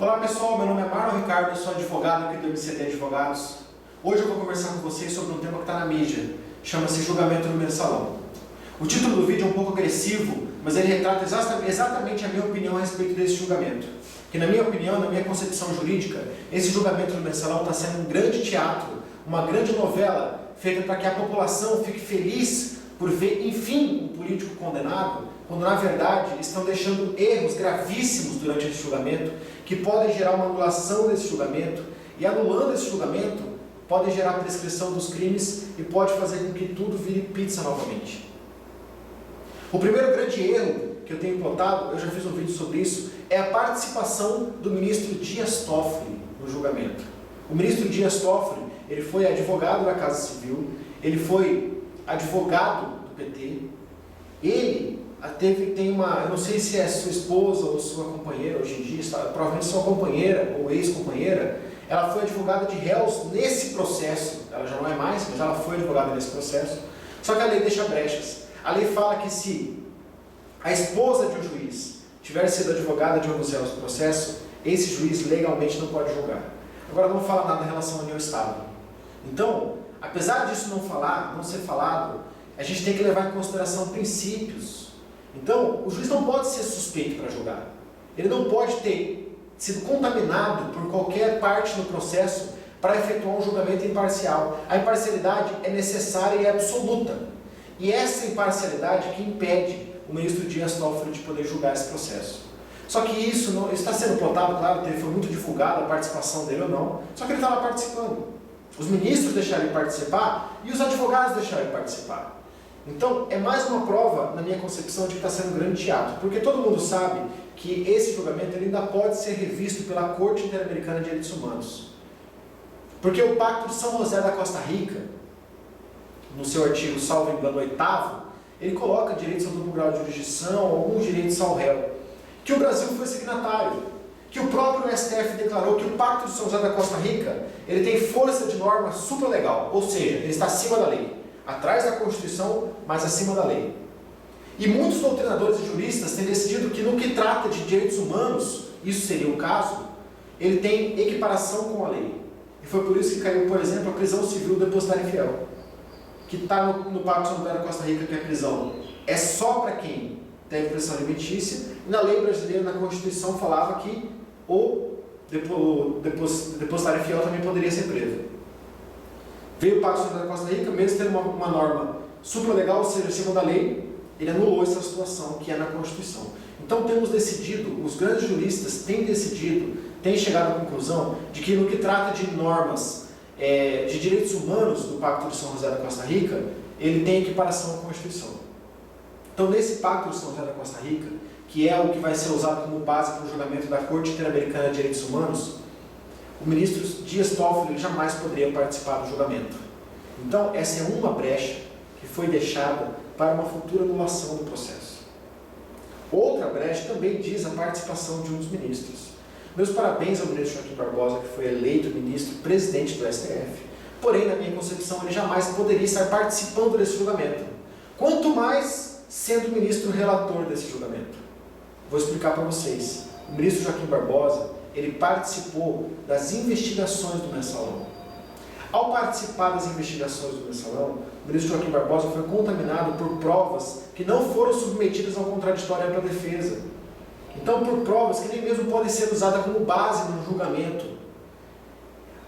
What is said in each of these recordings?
Olá pessoal, meu nome é Marlon Ricardo, eu sou advogado aqui do MCT Advogados. Hoje eu vou conversar com vocês sobre um tema que está na mídia, chama-se julgamento no mensalão. O título do vídeo é um pouco agressivo, mas ele retrata exatamente a minha opinião a respeito desse julgamento. Que na minha opinião, na minha concepção jurídica, esse julgamento no mensalão está sendo um grande teatro, uma grande novela feita para que a população fique feliz por ver, enfim, um político condenado, quando na verdade estão deixando erros gravíssimos durante esse julgamento, que podem gerar uma anulação desse julgamento, e anulando esse julgamento, podem gerar prescrição dos crimes e pode fazer com que tudo vire pizza novamente. O primeiro grande erro que eu tenho notado, eu já fiz um vídeo sobre isso, é a participação do ministro Dias Toffoli no julgamento. O ministro Dias Toffoli, ele foi advogado da Casa Civil, ele foi advogado do PT, ele tem uma, eu não sei se é sua esposa ou sua companheira hoje em dia, provavelmente sua companheira ou ex-companheira, ela foi advogada de réus nesse processo, ela já não é mais, mas ela foi advogada nesse processo, só que a lei deixa brechas. A lei fala que se a esposa de um juiz tiver sido advogada de um dos réus do processo, esse juiz legalmente não pode julgar. Agora não fala nada em relação à união estável. Então, apesar disso não ser falado, a gente tem que levar em consideração princípios. Então, o juiz não pode ser suspeito para julgar. Ele não pode ter sido contaminado por qualquer parte no processo para efetuar um julgamento imparcial. A imparcialidade é necessária e é absoluta. E essa imparcialidade que impede o ministro Dias Toffoli de poder julgar esse processo. Só que isso está sendo plotado, claro, foi muito divulgada a participação dele ou não, só que ele estava participando. Os ministros deixaram ele participar e os advogados deixaram ele participar. Então, é mais uma prova, na minha concepção, de que está sendo um grande teatro, porque todo mundo sabe que esse julgamento ele ainda pode ser revisto pela Corte Interamericana de Direitos Humanos. Porque o Pacto de São José da Costa Rica, no seu artigo, salvo engano, 8º, ele coloca direitos ao duplo grau de jurisdição, alguns direitos ao réu, que o Brasil foi signatário, que o próprio STF declarou que o Pacto de São José da Costa Rica ele tem força de norma supralegal, ou seja, ele está acima da lei. Atrás da Constituição, mas acima da lei. E muitos doutrinadores e juristas têm decidido que no que trata de direitos humanos, isso seria o caso, ele tem equiparação com a lei. E foi por isso que caiu, por exemplo, a prisão civil do depositário infiel, que está no Pacto de São José da Costa Rica, que a prisão é só para quem tem prisão alimentícia, e na lei brasileira, na Constituição, falava que o depositário infiel também poderia ser preso. Veio o Pacto de São José da Costa Rica, mesmo tendo uma norma supralegal, ou seja, acima da lei, ele anulou essa situação que é na Constituição. Então temos decidido, os grandes juristas têm decidido, têm chegado à conclusão de que no que trata de normas de direitos humanos do Pacto de São José da Costa Rica, ele tem equiparação à Constituição. Então nesse Pacto de São José da Costa Rica, que é o que vai ser usado como base para o julgamento da Corte Interamericana de Direitos Humanos, o ministro Dias Toffoli jamais poderia participar do julgamento. Então, essa é uma brecha que foi deixada para uma futura anulação do processo. Outra brecha também diz a participação de um dos ministros. Meus parabéns ao ministro Joaquim Barbosa, que foi eleito ministro presidente do STF. Porém, na minha concepção, ele jamais poderia estar participando desse julgamento. Quanto mais sendo ministro relator desse julgamento. Vou explicar para vocês. O ministro Joaquim Barbosa, ele participou das investigações do mensalão. Ao participar das investigações do mensalão, o ministro Joaquim Barbosa foi contaminado por provas que não foram submetidas ao contraditório para a defesa. Então, por provas que nem mesmo podem ser usadas como base no julgamento.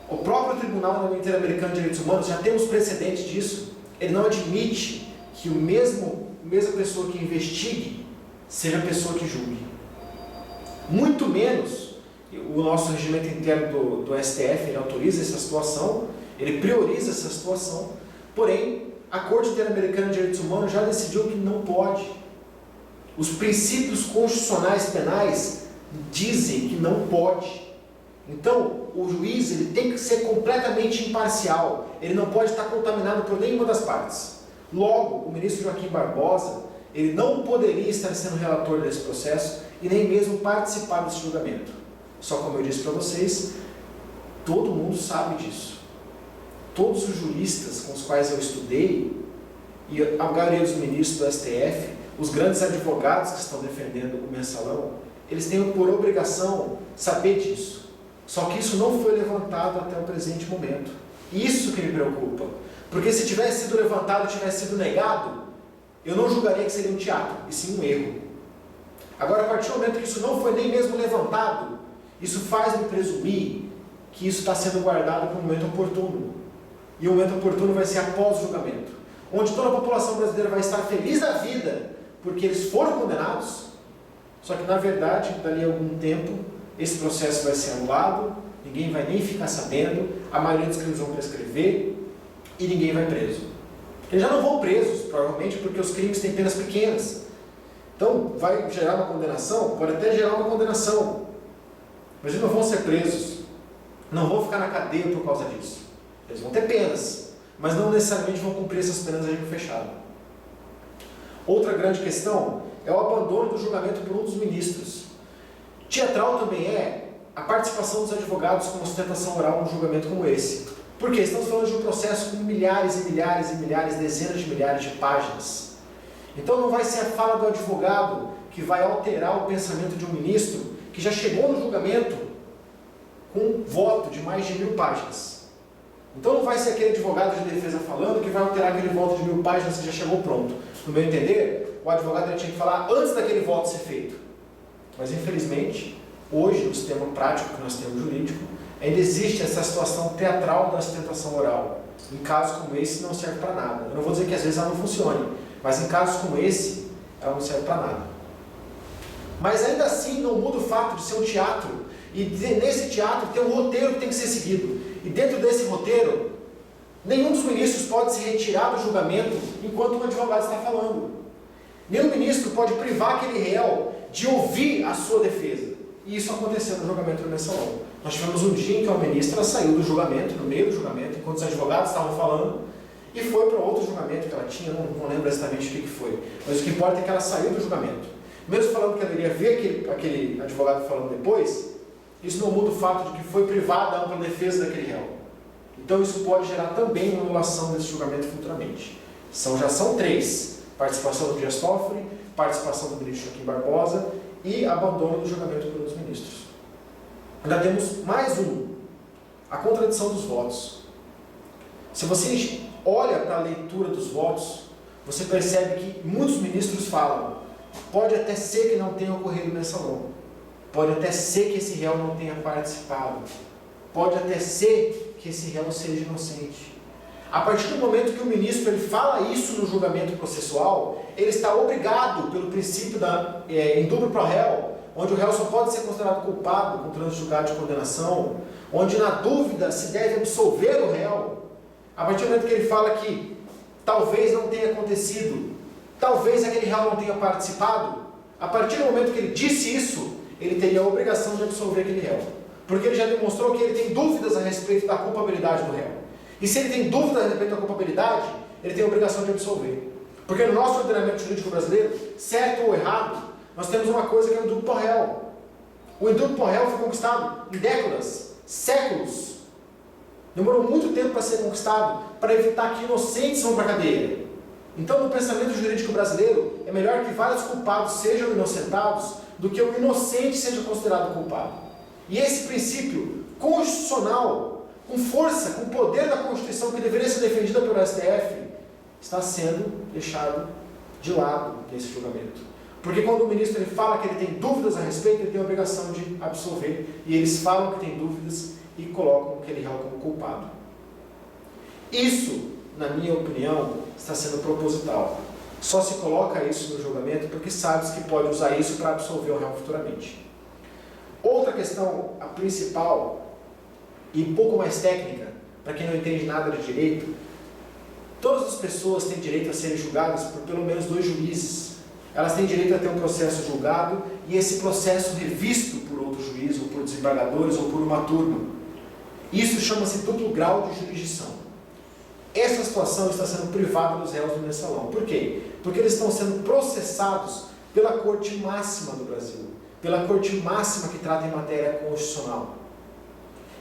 O próprio Tribunal Interamericano de Direitos Humanos, já temos precedentes disso, ele não admite que a mesma pessoa que investigue seja a pessoa que julgue. Muito menos o nosso regimento interno do STF, ele autoriza essa situação, ele prioriza essa situação, porém, a Corte Interamericana de Direitos Humanos já decidiu que não pode. Os princípios constitucionais penais dizem que não pode. Então, o juiz ele tem que ser completamente imparcial, ele não pode estar contaminado por nenhuma das partes. Logo, o ministro Joaquim Barbosa, ele não poderia estar sendo relator desse processo e nem mesmo participar desse julgamento. Só como eu disse para vocês, todo mundo sabe disso. Todos os juristas com os quais eu estudei, e a maioria dos ministros do STF, os grandes advogados que estão defendendo o mensalão, eles têm por obrigação saber disso. Só que isso não foi levantado até o presente momento. Isso que me preocupa. Porque se tivesse sido levantado, tivesse sido negado, eu não julgaria que seria um teatro, e sim um erro. Agora, a partir do momento que isso não foi nem mesmo levantado, isso faz-me presumir que isso está sendo guardado para um momento oportuno. E o momento oportuno vai ser após o julgamento, onde toda a população brasileira vai estar feliz da vida, porque eles foram condenados, só que na verdade, dali a algum tempo, esse processo vai ser anulado, ninguém vai nem ficar sabendo, a maioria dos crimes vão prescrever e ninguém vai preso. Eles já não vão presos, provavelmente, porque os crimes têm penas pequenas. Então, vai gerar uma condenação? Pode até gerar uma condenação, mas eles não vão ser presos, não vão ficar na cadeia por causa disso. Eles vão ter penas, mas não necessariamente vão cumprir essas penas a regime fechado. Outra grande questão é o abandono do julgamento por um dos ministros. Teatral também é a participação dos advogados com sustentação oral num julgamento como esse. Porque estamos falando de um processo com milhares e milhares e milhares, dezenas de milhares de páginas. Então não vai ser a fala do advogado que vai alterar o pensamento de um ministro que já chegou no julgamento com um voto de mais de 1000 páginas. Então não vai ser aquele advogado de defesa falando que vai alterar aquele voto de 1000 páginas que já chegou pronto. No meu entender, o advogado tinha que falar antes daquele voto ser feito. Mas infelizmente, hoje, no sistema prático que nós temos jurídico, ainda existe essa situação teatral da sustentação oral. Em casos como esse, não serve para nada. Eu não vou dizer que às vezes ela não funcione, mas em casos como esse, ela não serve para nada. Mas ainda assim, não muda o fato de ser um teatro, e nesse teatro tem um roteiro que tem que ser seguido. E dentro desse roteiro, nenhum dos ministros pode se retirar do julgamento enquanto um advogado está falando. Nenhum ministro pode privar aquele réu de ouvir a sua defesa. E isso aconteceu no julgamento do mensalão. Nós tivemos um dia em que a ministra saiu do julgamento, no meio do julgamento, enquanto os advogados estavam falando, e foi para outro julgamento que ela tinha, não lembro exatamente o que foi. Mas o que importa é que ela saiu do julgamento. Mesmo falando que ela iria ver aquele advogado falando depois, isso não muda o fato de que foi privada a ampla defesa daquele réu. Então isso pode gerar também uma anulação desse julgamento futuramente. Já são 3. Participação do Dias Toffoli, participação do ministro Joaquim Barbosa e abandono do julgamento por um dos ministros. Ainda temos mais um, a contradição dos votos. Se você olha para a leitura dos votos, você percebe que muitos ministros falam, pode até ser que não tenha ocorrido no mensalão. Pode até ser que esse réu não tenha participado. Pode até ser que esse réu seja inocente. A partir do momento que o ministro ele fala isso no julgamento processual, ele está obrigado pelo princípio em dubro pro réu, onde o réu só pode ser considerado culpado com trânsito julgado de condenação, onde na dúvida se deve absolver o réu. A partir do momento que ele fala que talvez não tenha acontecido, talvez aquele réu não tenha participado, a partir do momento que ele disse isso, ele teria a obrigação de absolver aquele réu. Porque ele já demonstrou que ele tem dúvidas a respeito da culpabilidade do réu. E se ele tem dúvidas a respeito da culpabilidade, ele tem a obrigação de absolver. Porque no nosso ordenamento jurídico brasileiro, certo ou errado, nós temos uma coisa que é o indulto pro réu. O indulto pro réu foi conquistado em décadas, séculos. Demorou muito tempo para ser conquistado, para evitar que inocentes vão para a cadeia. Então, no pensamento jurídico brasileiro, é melhor que vários culpados sejam inocentados do que o inocente seja considerado culpado. E esse princípio constitucional, com força, com o poder da Constituição que deveria ser defendida pelo STF, está sendo deixado de lado nesse julgamento. Porque quando o ministro ele fala que ele tem dúvidas a respeito, ele tem a obrigação de absolver. E eles falam que tem dúvidas e colocam aquele réu como culpado. Isso, na minha opinião, está sendo proposital. Só se coloca isso no julgamento porque sabe que pode usar isso para absolver o réu futuramente. Outra questão, a principal e um pouco mais técnica, para quem não entende nada de direito, todas as pessoas têm direito a serem julgadas por pelo menos 2 juízes. Elas têm direito a ter um processo julgado e esse processo revisto por outro juiz, ou por desembargadores, ou por uma turma. Isso chama-se duplo grau de jurisdição. Essa situação está sendo privada dos réus do mensalão. Por quê? Porque eles estão sendo processados pela Corte Máxima do Brasil, pela Corte Máxima que trata em matéria constitucional.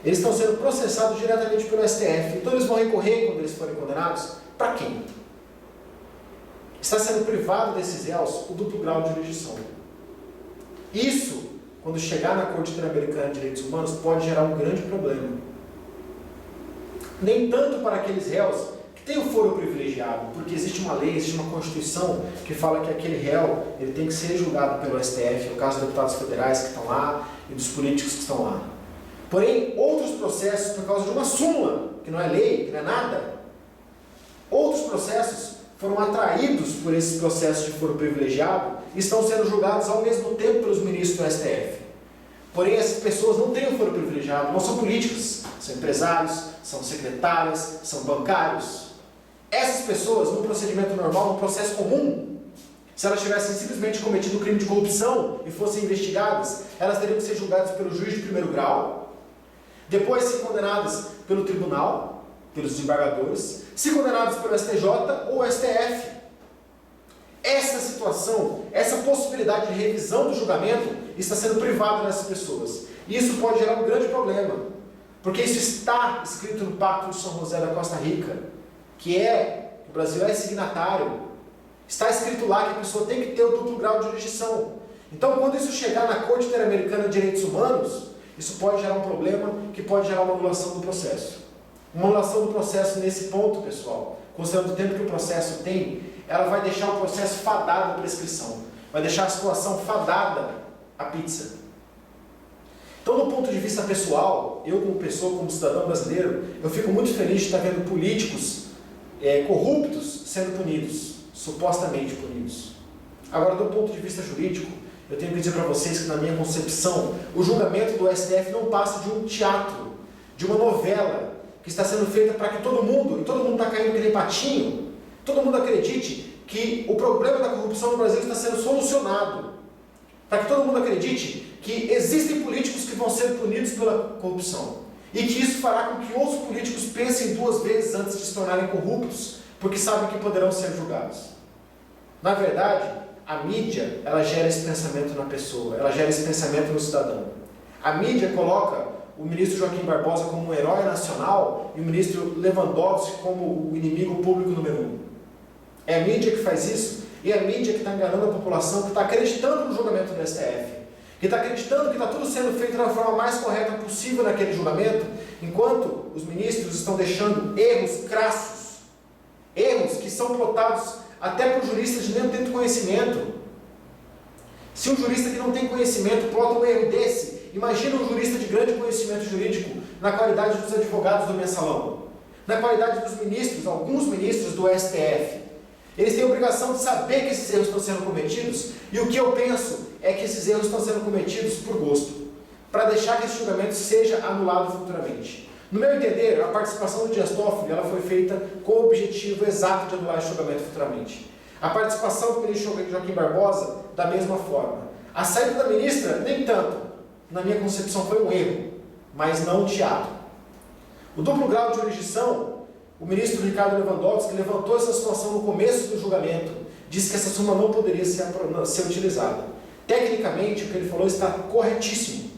Eles estão sendo processados diretamente pelo STF. Então eles vão recorrer quando eles forem condenados? Para quem? Está sendo privado desses réus o duplo grau de jurisdição. Isso quando chegar na Corte Interamericana de Direitos Humanos, pode gerar um grande problema. Nem tanto para aqueles réus que têm o foro privilegiado, porque existe uma lei, existe uma Constituição que fala que aquele réu ele tem que ser julgado pelo STF, no caso dos deputados federais que estão lá e dos políticos que estão lá. Porém, outros processos, por causa de uma súmula, que não é lei, que não é nada, outros processos foram atraídos por esses processos de foro privilegiado e estão sendo julgados ao mesmo tempo pelos ministros do STF. Porém, essas pessoas não têm o foro privilegiado, não são políticos, são empresários, são secretárias, são bancários. Essas pessoas, no procedimento normal, no processo comum, se elas tivessem simplesmente cometido um crime de corrupção e fossem investigadas, elas teriam que ser julgadas pelo juiz de primeiro grau, depois ser condenadas pelo tribunal, pelos desembargadores, se condenados pelo STJ ou STF. Essa situação, essa possibilidade de revisão do julgamento está sendo privada dessas pessoas. E isso pode gerar um grande problema, porque isso está escrito no Pacto de São José da Costa Rica, que o Brasil é signatário. Está escrito lá que a pessoa tem que ter o duplo grau de jurisdição. Então, quando isso chegar na Corte Interamericana de Direitos Humanos, isso pode gerar um problema que pode gerar uma anulação do processo. Uma anulação do processo nesse ponto, pessoal, considerando o tempo que o processo tem, ela vai deixar o processo fadado à prescrição. Vai deixar a situação fadada à pizza. Então, do ponto de vista pessoal, eu como pessoa, como cidadão brasileiro, eu fico muito feliz de estar vendo políticos corruptos sendo punidos, supostamente punidos. Agora, do ponto de vista jurídico, eu tenho que dizer para vocês que, na minha concepção, o julgamento do STF não passa de um teatro, de uma novela, que está sendo feita para que todo mundo, e todo mundo está caindo que nem patinho, todo mundo acredite que o problema da corrupção no Brasil está sendo solucionado. Para que todo mundo acredite que existem políticos que vão ser punidos pela corrupção. E que isso fará com que outros políticos pensem duas vezes antes de se tornarem corruptos, porque sabem que poderão ser julgados. Na verdade, a mídia, ela gera esse pensamento na pessoa, ela gera esse pensamento no cidadão. A mídia coloca o ministro Joaquim Barbosa como um herói nacional e o ministro Lewandowski como o inimigo público número 1. É a mídia que faz isso, e é a mídia que está enganando a população, que está acreditando no julgamento do STF, que está acreditando que está tudo sendo feito da forma mais correta possível naquele julgamento, enquanto os ministros estão deixando erros crassos, erros que são plotados até por juristas de nem tanto conhecimento. Se um jurista que não tem conhecimento plota um erro desse, imagina um jurista de grande conhecimento jurídico na qualidade dos advogados do mensalão, na qualidade dos ministros, alguns ministros do STF. Eles têm a obrigação de saber que esses erros estão sendo cometidos, e o que eu penso é que esses erros estão sendo cometidos por gosto, para deixar que esse julgamento seja anulado futuramente. No meu entender, a participação do Dias Toffoli ela foi feita com o objetivo exato de anular esse julgamento futuramente. A participação do ministro Joaquim Barbosa, da mesma forma. A saída da ministra, nem tanto. Na minha concepção, foi um erro, mas não um teatro. O duplo grau de jurisdição, o ministro Ricardo Lewandowski levantou essa situação no começo do julgamento, disse que essa súmula não poderia ser utilizada. Tecnicamente, o que ele falou está corretíssimo.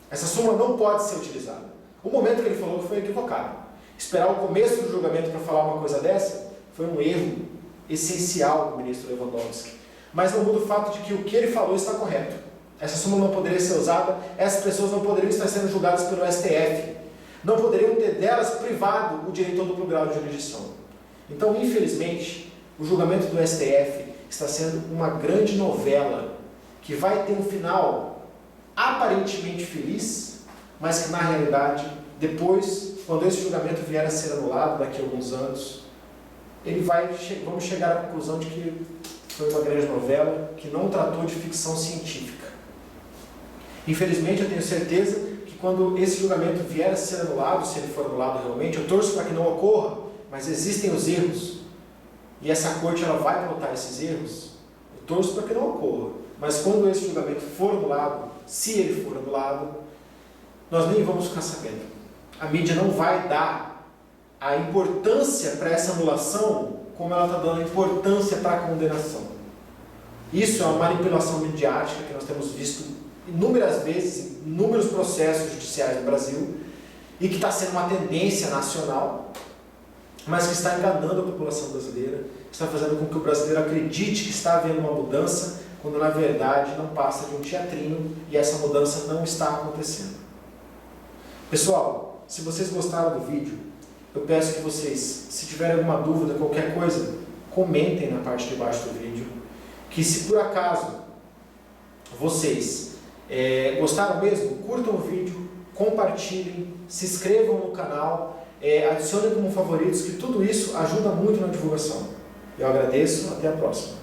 Essa súmula não pode ser utilizada. O momento que ele falou foi equivocado. Esperar o começo do julgamento para falar uma coisa dessa foi um erro essencial do ministro Lewandowski. Mas não muda o fato de que o que ele falou está correto. Essa súmula não poderia ser usada, essas pessoas não poderiam estar sendo julgadas pelo STF. Não poderiam ter delas privado o direito ao duplo grau de jurisdição. Então, infelizmente, o julgamento do STF está sendo uma grande novela que vai ter um final aparentemente feliz, mas que na realidade, depois, quando esse julgamento vier a ser anulado daqui a alguns anos, vamos chegar à conclusão de que foi uma grande novela que não tratou de ficção científica. Infelizmente, eu tenho certeza que quando esse julgamento vier a ser anulado, se ele for anulado realmente, eu torço para que não ocorra, mas existem os erros, e essa corte ela vai plotar esses erros, eu torço para que não ocorra. Mas quando esse julgamento for anulado, se ele for anulado, nós nem vamos ficar sabendo. A mídia não vai dar a importância para essa anulação como ela está dando importância para a condenação. Isso é uma manipulação midiática que nós temos visto inúmeras vezes, em inúmeros processos judiciais no Brasil, e que está sendo uma tendência nacional. mas que está enganando a população brasileira, está fazendo com que o brasileiro acredite que está havendo uma mudança, quando na verdade não passa de um teatrinho e essa mudança não está acontecendo. Pessoal, se vocês gostaram do vídeo, eu peço que vocês, se tiverem alguma dúvida, qualquer coisa, comentem na parte de baixo do vídeo, que se por acaso vocês gostaram mesmo, curtam o vídeo, compartilhem, se inscrevam no canal, adicionem como favoritos, que tudo isso ajuda muito na divulgação. Eu agradeço, até a próxima.